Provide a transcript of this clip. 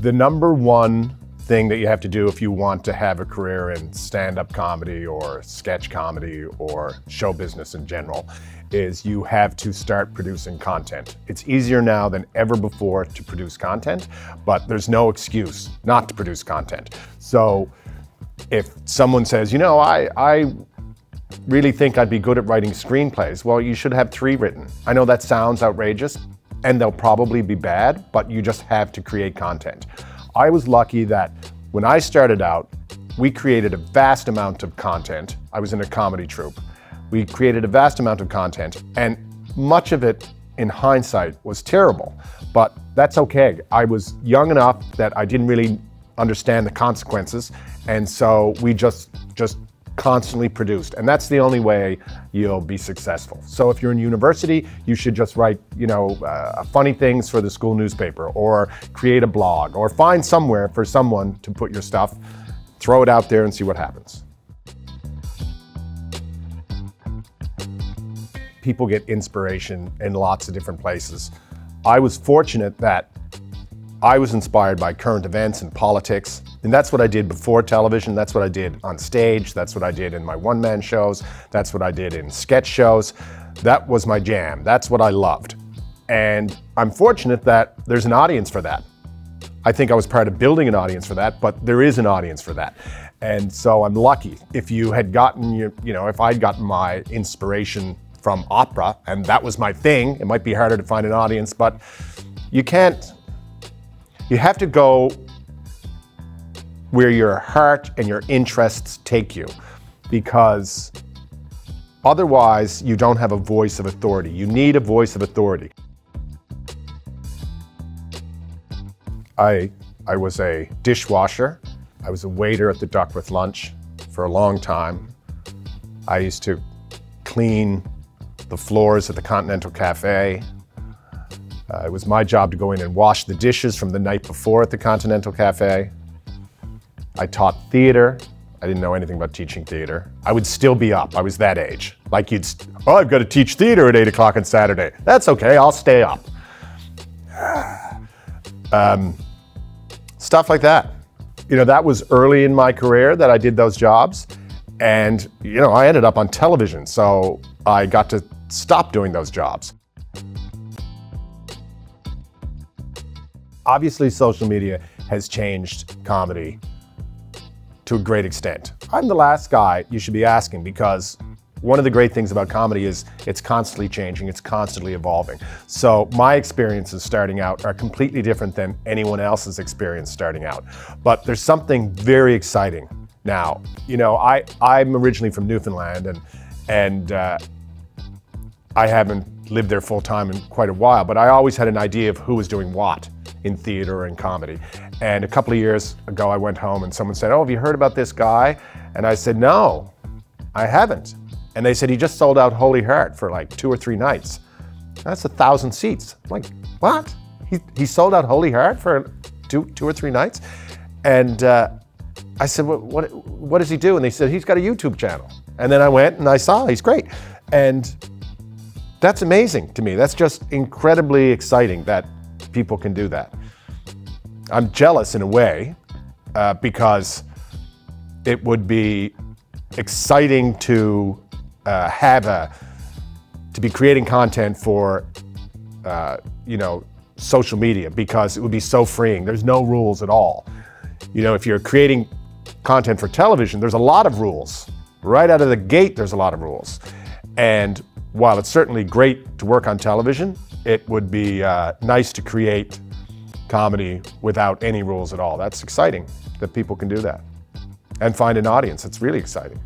The number one thing that you have to do if you want to have a career in stand-up comedy or sketch comedy or show business in general is you have to start producing content. It's easier now than ever before to produce content, but there's no excuse not to produce content. So if someone says, you know, I really think I'd be good at writing screenplays, well, you should have 3 written. I know that sounds outrageous, and they'll probably be bad, but you just have to create content. I was lucky that when I started out, we created a vast amount of content. I was in a comedy troupe. We created a vast amount of content, and much of it, in hindsight, was terrible, but that's okay. I was young enough that I didn't really understand the consequences, and so we just constantly produced, and that's the only way you'll be successful. So if you're in university, you should just write, you know, funny things for the school newspaper, or create a blog, or find somewhere for someone to put your stuff, throw it out there and see what happens. People get inspiration in lots of different places. I was fortunate that I was inspired by current events and politics, and that's what I did before television, that's what I did on stage, that's what I did in my one-man shows, that's what I did in sketch shows. That was my jam, that's what I loved. And I'm fortunate that there's an audience for that. I think I was part of building an audience for that, but there is an audience for that. And so I'm lucky. If you had gotten, you know, if I'd gotten my inspiration from opera, and that was my thing, it might be harder to find an audience, but you can't. You have to go where your heart and your interests take you, because otherwise you don't have a voice of authority. You need a voice of authority. I was a dishwasher. I was a waiter at the Duckworth Lunch for a long time. I used to clean the floors at the Continental Cafe. It was my job to go in and wash the dishes from the night before at the Continental Cafe. I taught theater. I didn't know anything about teaching theater. I would still be up. I was that age. Like oh, I've got to teach theater at 8 o'clock on Saturday. That's okay, I'll stay up. Stuff like that. You know, that was early in my career that I did those jobs. And, you know, I ended up on television, so I got to stop doing those jobs. Obviously, social media has changed comedy to a great extent. I'm the last guy you should be asking, because one of the great things about comedy is it's constantly changing, it's constantly evolving. So my experiences starting out are completely different than anyone else's experience starting out. But there's something very exciting now. You know, I'm originally from Newfoundland, and I haven't lived there full time in quite a while, but I always had an idea of who was doing what in theater and comedy. And a couple of years ago, I went home and someone said, oh, have you heard about this guy? And I said, no, I haven't. And they said, he just sold out Holy Heart for like 2 or 3 nights. That's 1,000 seats. I'm like, what? He sold out Holy Heart for two or three nights? And I said, what does he do? And they said, he's got a YouTube channel. And then I went and I saw, he's great. And that's amazing to me. That's just incredibly exciting that people can do that. I'm jealous in a way, because it would be exciting to to be creating content for you know, social media, because it would be so freeing. There's no rules at all. You know, if you're creating content for television, there's a lot of rules. Right out of the gate, there's a lot of rules. And while it's certainly great to work on television, it would be nice to create comedy without any rules at all. That's exciting that people can do that and find an audience. It's really exciting.